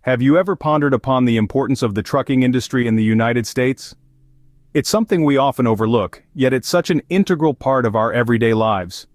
Have you ever pondered upon the importance of the trucking industry in the United States? It's something we often overlook, yet it's such an integral part of our everyday lives.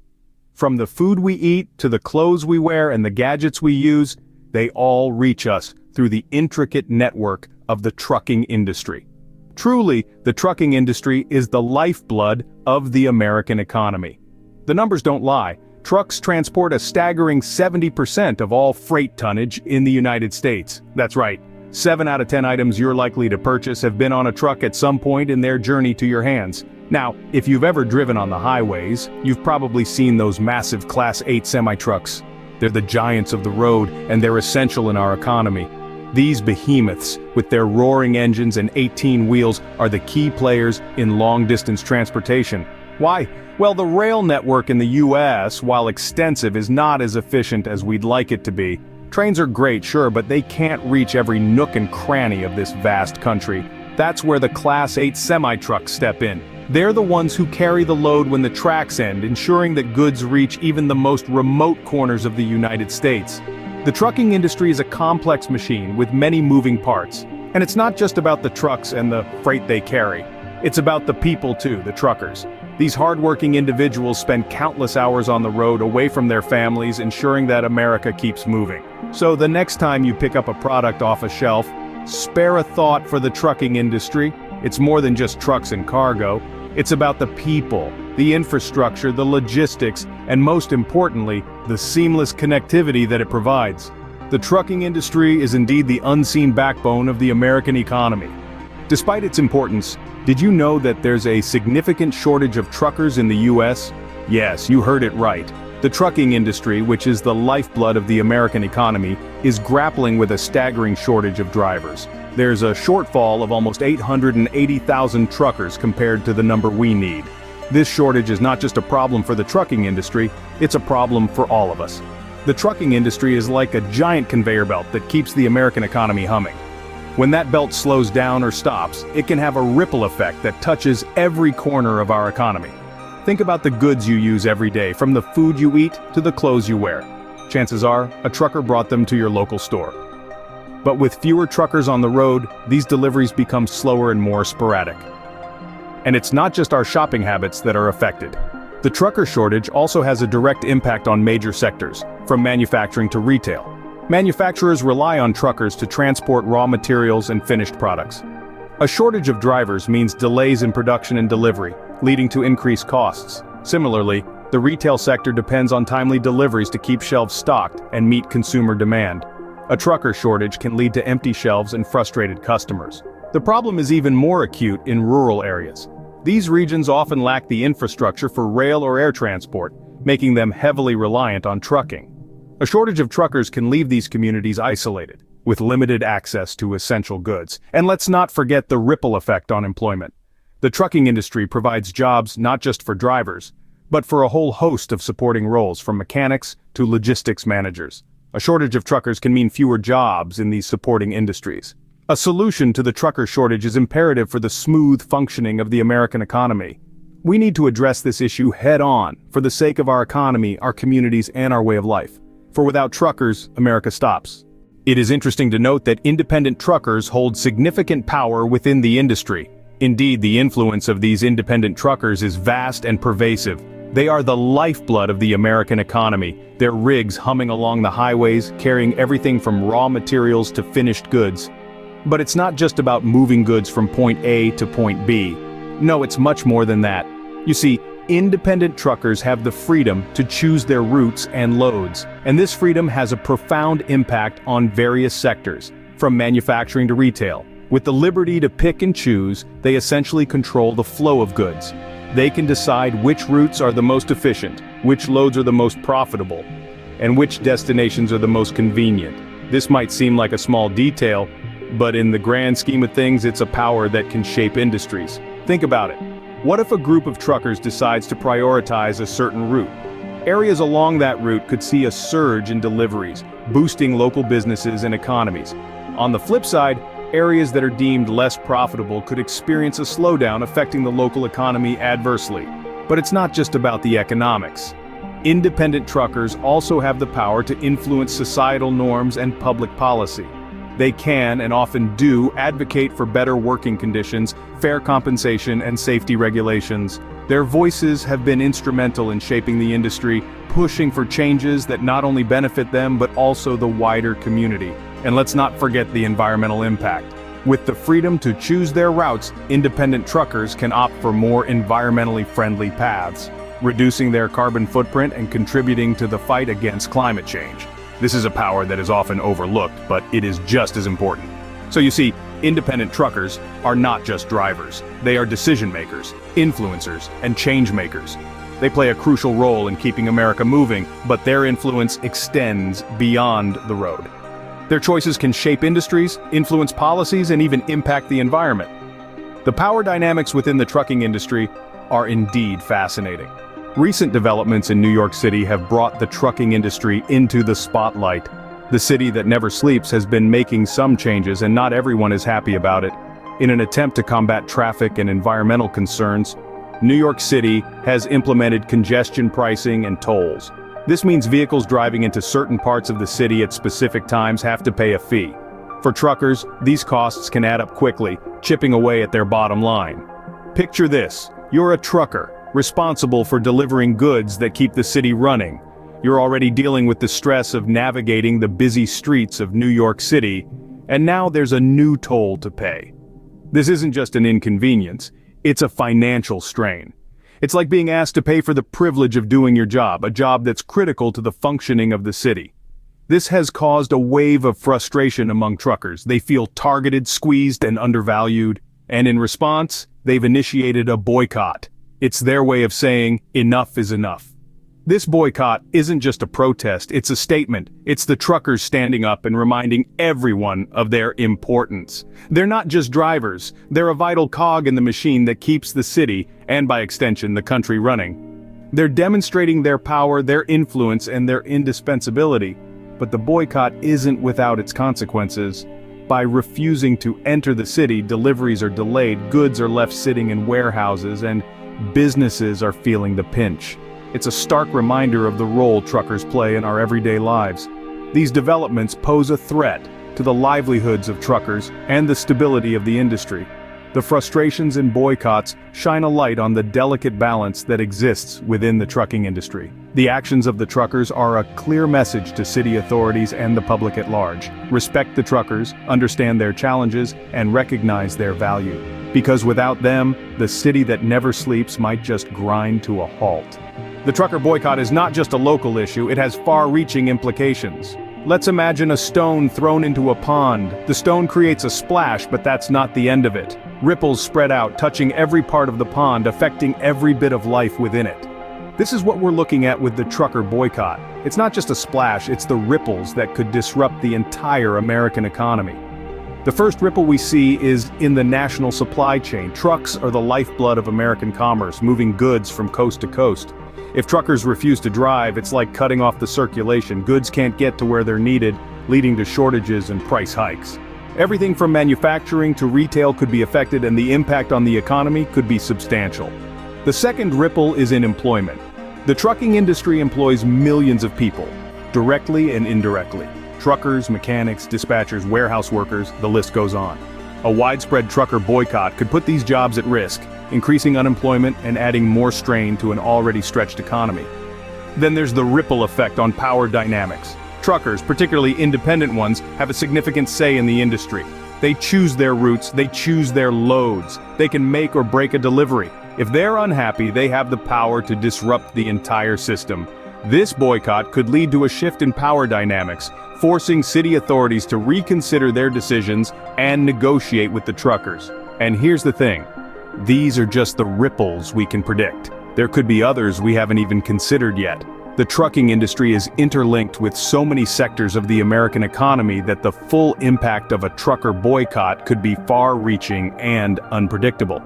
From the food we eat to the clothes we wear and the gadgets we use, they all reach us through the intricate network of the trucking industry. Truly, the trucking industry is the lifeblood of the American economy. The numbers don't lie. Trucks transport a staggering 70% of all freight tonnage in the United States. That's right, 7 out of 10 items you're likely to purchase have been on a truck at some point in their journey to your hands. Now, if you've ever driven on the highways, you've probably seen those massive Class 8 semi-trucks. They're the giants of the road, and they're essential in our economy. These behemoths, with their roaring engines and 18 wheels, are the key players in long-distance transportation. Why? Well, the rail network in the US, while extensive, is not as efficient as we'd like it to be. Trains are great, sure, but they can't reach every nook and cranny of this vast country. That's where the Class 8 semi-trucks step in. They're the ones who carry the load when the tracks end, ensuring that goods reach even the most remote corners of the United States. The trucking industry is a complex machine with many moving parts. And it's not just about the trucks and the freight they carry. It's about the people too, the truckers. These hardworking individuals spend countless hours on the road away from their families, ensuring that America keeps moving. So the next time you pick up a product off a shelf, spare a thought for the trucking industry. It's more than just trucks and cargo. It's about the people, the infrastructure, the logistics, and most importantly, the seamless connectivity that it provides. The trucking industry is indeed the unseen backbone of the American economy. Despite its importance, did you know that there's a significant shortage of truckers in the US? Yes, you heard it right. The trucking industry, which is the lifeblood of the American economy, is grappling with a staggering shortage of drivers. There's a shortfall of almost 880,000 truckers compared to the number we need. This shortage is not just a problem for the trucking industry, it's a problem for all of us. The trucking industry is like a giant conveyor belt that keeps the American economy humming. When that belt slows down or stops, it can have a ripple effect that touches every corner of our economy. Think about the goods you use every day, from the food you eat to the clothes you wear. Chances are, a trucker brought them to your local store. But with fewer truckers on the road, these deliveries become slower and more sporadic. And it's not just our shopping habits that are affected. The trucker shortage also has a direct impact on major sectors, from manufacturing to retail. Manufacturers rely on truckers to transport raw materials and finished products. A shortage of drivers means delays in production and delivery, leading to increased costs. Similarly, the retail sector depends on timely deliveries to keep shelves stocked and meet consumer demand. A trucker shortage can lead to empty shelves and frustrated customers. The problem is even more acute in rural areas. These regions often lack the infrastructure for rail or air transport, making them heavily reliant on trucking. A shortage of truckers can leave these communities isolated, with limited access to essential goods. And let's not forget the ripple effect on employment. The trucking industry provides jobs not just for drivers, but for a whole host of supporting roles, from mechanics to logistics managers. A shortage of truckers can mean fewer jobs in these supporting industries. A solution to the trucker shortage is imperative for the smooth functioning of the American economy. We need to address this issue head-on, for the sake of our economy, our communities, and our way of life. For without truckers, America stops. It is interesting to note that independent truckers hold significant power within the industry. Indeed, the influence of these independent truckers is vast and pervasive. They are the lifeblood of the American economy, their rigs humming along the highways, carrying everything from raw materials to finished goods. But it's not just about moving goods from point A to point B. No, it's much more than that. You see, independent truckers have the freedom to choose their routes and loads, and this freedom has a profound impact on various sectors, from manufacturing to retail. With the liberty to pick and choose, they essentially control the flow of goods. They can decide which routes are the most efficient, which loads are the most profitable, and which destinations are the most convenient. This might seem like a small detail, but in the grand scheme of things, it's a power that can shape industries. Think about it. What if a group of truckers decides to prioritize a certain route? Areas along that route could see a surge in deliveries, boosting local businesses and economies. On the flip side, areas that are deemed less profitable could experience a slowdown, affecting the local economy adversely. But it's not just about the economics. Independent truckers also have the power to influence societal norms and public policy. They can, and often do, advocate for better working conditions, fair compensation, and safety regulations. Their voices have been instrumental in shaping the industry, pushing for changes that not only benefit them but also the wider community. And let's not forget the environmental impact. With the freedom to choose their routes, independent truckers can opt for more environmentally friendly paths, reducing their carbon footprint and contributing to the fight against climate change. This is a power that is often overlooked, but it is just as important. So you see, independent truckers are not just drivers. They are decision makers, influencers, and change makers. They play a crucial role in keeping America moving, but their influence extends beyond the road. Their choices can shape industries, influence policies, and even impact the environment. The power dynamics within the trucking industry are indeed fascinating. Recent developments in New York City have brought the trucking industry into the spotlight. The city that never sleeps has been making some changes, and not everyone is happy about it. In an attempt to combat traffic and environmental concerns, New York City has implemented congestion pricing and tolls. This means vehicles driving into certain parts of the city at specific times have to pay a fee. For truckers, these costs can add up quickly, chipping away at their bottom line. Picture this: you're a trucker, responsible for delivering goods that keep the city running. You're already dealing with the stress of navigating the busy streets of New York City, and now there's a new toll to pay. This isn't just an inconvenience, it's a financial strain. It's like being asked to pay for the privilege of doing your job, a job that's critical to the functioning of the city. This has caused a wave of frustration among truckers. They feel targeted, squeezed, and undervalued, and in response, they've initiated a boycott. It's their way of saying, enough is enough. This boycott isn't just a protest, it's a statement. It's the truckers standing up and reminding everyone of their importance. They're not just drivers, they're a vital cog in the machine that keeps the city, and by extension, the country running. They're demonstrating their power, their influence, and their indispensability. But the boycott isn't without its consequences. By refusing to enter the city, deliveries are delayed, goods are left sitting in warehouses, and businesses are feeling the pinch. It's a stark reminder of the role truckers play in our everyday lives. These developments pose a threat to the livelihoods of truckers and the stability of the industry. The frustrations and boycotts shine a light on the delicate balance that exists within the trucking industry. The actions of the truckers are a clear message to city authorities and the public at large. Respect the truckers, understand their challenges, and recognize their value. Because without them, the city that never sleeps might just grind to a halt. The trucker boycott is not just a local issue, it has far-reaching implications. Let's imagine a stone thrown into a pond. The stone creates a splash, but that's not the end of it. Ripples spread out, touching every part of the pond, affecting every bit of life within it. This is what we're looking at with the trucker boycott. It's not just a splash, it's the ripples that could disrupt the entire American economy. The first ripple we see is in the national supply chain. Trucks are the lifeblood of American commerce, moving goods from coast to coast. If truckers refuse to drive, it's like cutting off the circulation. Goods can't get to where they're needed, leading to shortages and price hikes. Everything from manufacturing to retail could be affected, and the impact on the economy could be substantial. The second ripple is in employment. The trucking industry employs millions of people, directly and indirectly. Truckers, mechanics, dispatchers, warehouse workers, the list goes on. A widespread trucker boycott could put these jobs at risk, increasing unemployment and adding more strain to an already stretched economy. Then there's the ripple effect on power dynamics. Truckers, particularly independent ones, have a significant say in the industry. They choose their routes, they choose their loads. They can make or break a delivery. If they're unhappy, they have the power to disrupt the entire system. This boycott could lead to a shift in power dynamics, forcing city authorities to reconsider their decisions and negotiate with the truckers. And here's the thing. These are just the ripples we can predict. There could be others we haven't even considered yet. The trucking industry is interlinked with so many sectors of the American economy that the full impact of a trucker boycott could be far-reaching and unpredictable.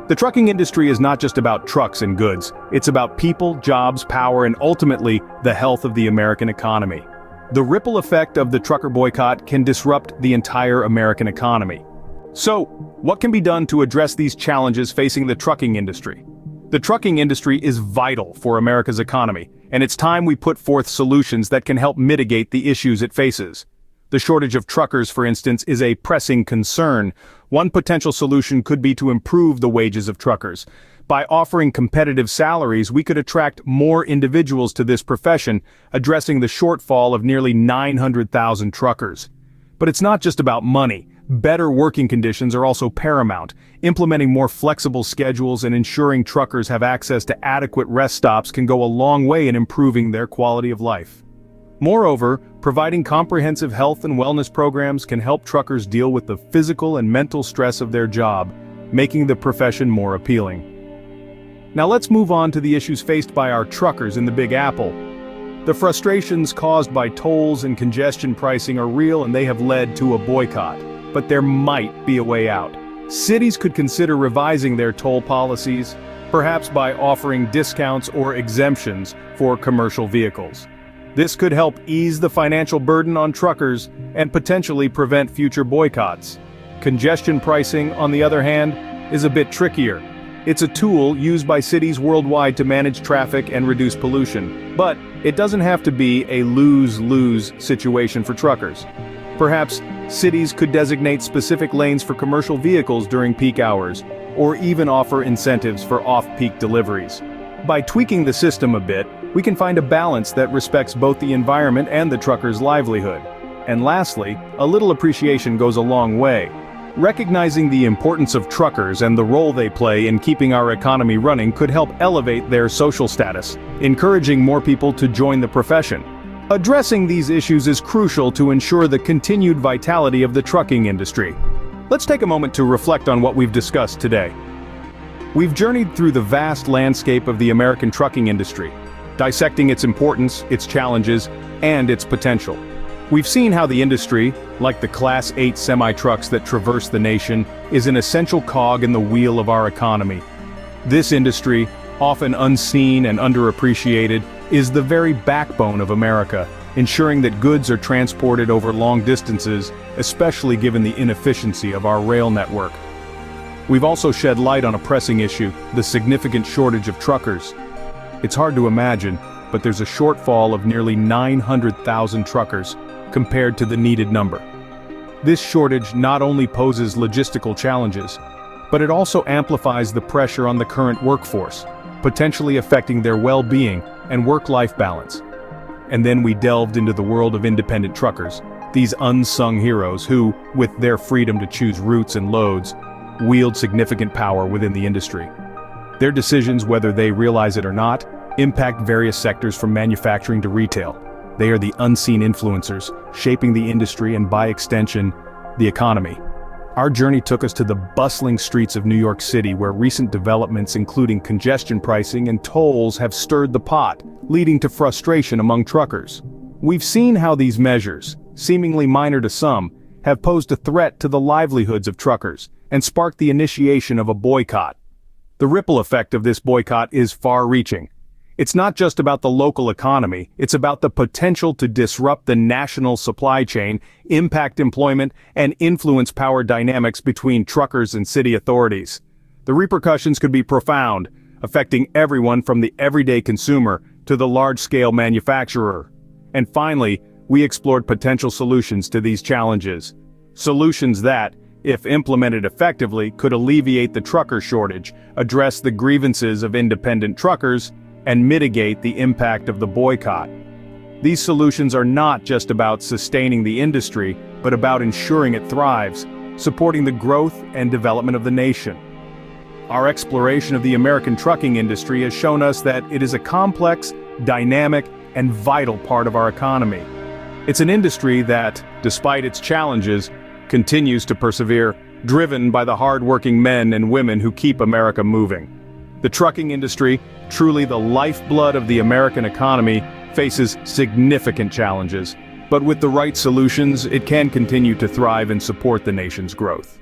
The trucking industry is not just about trucks and goods. It's about people, jobs, power, and ultimately, the health of the American economy. The ripple effect of the trucker boycott can disrupt the entire American economy. So, what can be done to address these challenges facing the trucking industry? The trucking industry is vital for America's economy, and it's time we put forth solutions that can help mitigate the issues it faces. The shortage of truckers, for instance, is a pressing concern. One potential solution could be to improve the wages of truckers. By offering competitive salaries, we could attract more individuals to this profession, addressing the shortfall of nearly 900,000 truckers. But it's not just about money. Better working conditions are also paramount. Implementing more flexible schedules and ensuring truckers have access to adequate rest stops can go a long way in improving their quality of life. Moreover, providing comprehensive health and wellness programs can help truckers deal with the physical and mental stress of their job, making the profession more appealing. Now let's move on to the issues faced by our truckers in the Big Apple. The frustrations caused by tolls and congestion pricing are real, and they have led to a boycott. But there might be a way out. Cities could consider revising their toll policies, perhaps by offering discounts or exemptions for commercial vehicles. This could help ease the financial burden on truckers and potentially prevent future boycotts. Congestion pricing, on the other hand, is a bit trickier. It's a tool used by cities worldwide to manage traffic and reduce pollution. But it doesn't have to be a lose-lose situation for truckers. Perhaps cities could designate specific lanes for commercial vehicles during peak hours, or even offer incentives for off-peak deliveries. By tweaking the system a bit, we can find a balance that respects both the environment and the trucker's livelihood. And lastly, a little appreciation goes a long way. Recognizing the importance of truckers and the role they play in keeping our economy running could help elevate their social status, encouraging more people to join the profession. Addressing these issues is crucial to ensure the continued vitality of the trucking industry. Let's take a moment to reflect on what we've discussed today. We've journeyed through the vast landscape of the American trucking industry, dissecting its importance, its challenges, and its potential. We've seen how the industry, like the Class 8 semi-trucks that traverse the nation, is an essential cog in the wheel of our economy. This industry, often unseen and underappreciated, is the very backbone of America, ensuring that goods are transported over long distances, especially given the inefficiency of our rail network. We've also shed light on a pressing issue, the significant shortage of truckers. It's hard to imagine, but there's a shortfall of nearly 900,000 truckers compared to the needed number. This shortage not only poses logistical challenges, but it also amplifies the pressure on the current workforce, potentially affecting their well-being and work-life balance. And then we delved into the world of independent truckers, these unsung heroes who, with their freedom to choose routes and loads, wield significant power within the industry. Their decisions, whether they realize it or not, impact various sectors from manufacturing to retail. They are the unseen influencers, shaping the industry and, by extension, the economy. Our journey took us to the bustling streets of New York City, where recent developments including congestion pricing and tolls have stirred the pot, leading to frustration among truckers. We've seen how these measures, seemingly minor to some, have posed a threat to the livelihoods of truckers and sparked the initiation of a boycott. The ripple effect of this boycott is far-reaching. It's not just about the local economy, it's about the potential to disrupt the national supply chain, impact employment, and influence power dynamics between truckers and city authorities. The repercussions could be profound, affecting everyone from the everyday consumer to the large-scale manufacturer. And finally, we explored potential solutions to these challenges. Solutions that, if implemented effectively, could alleviate the trucker shortage, address the grievances of independent truckers, and mitigate the impact of the boycott. These solutions are not just about sustaining the industry, but about ensuring it thrives, supporting the growth and development of the nation. Our exploration of the American trucking industry has shown us that it is a complex, dynamic, and vital part of our economy. It's an industry that, despite its challenges, continues to persevere, driven by the hard-working men and women who keep America moving. The trucking industry, truly the lifeblood of the American economy, faces significant challenges, but with the right solutions, it can continue to thrive and support the nation's growth.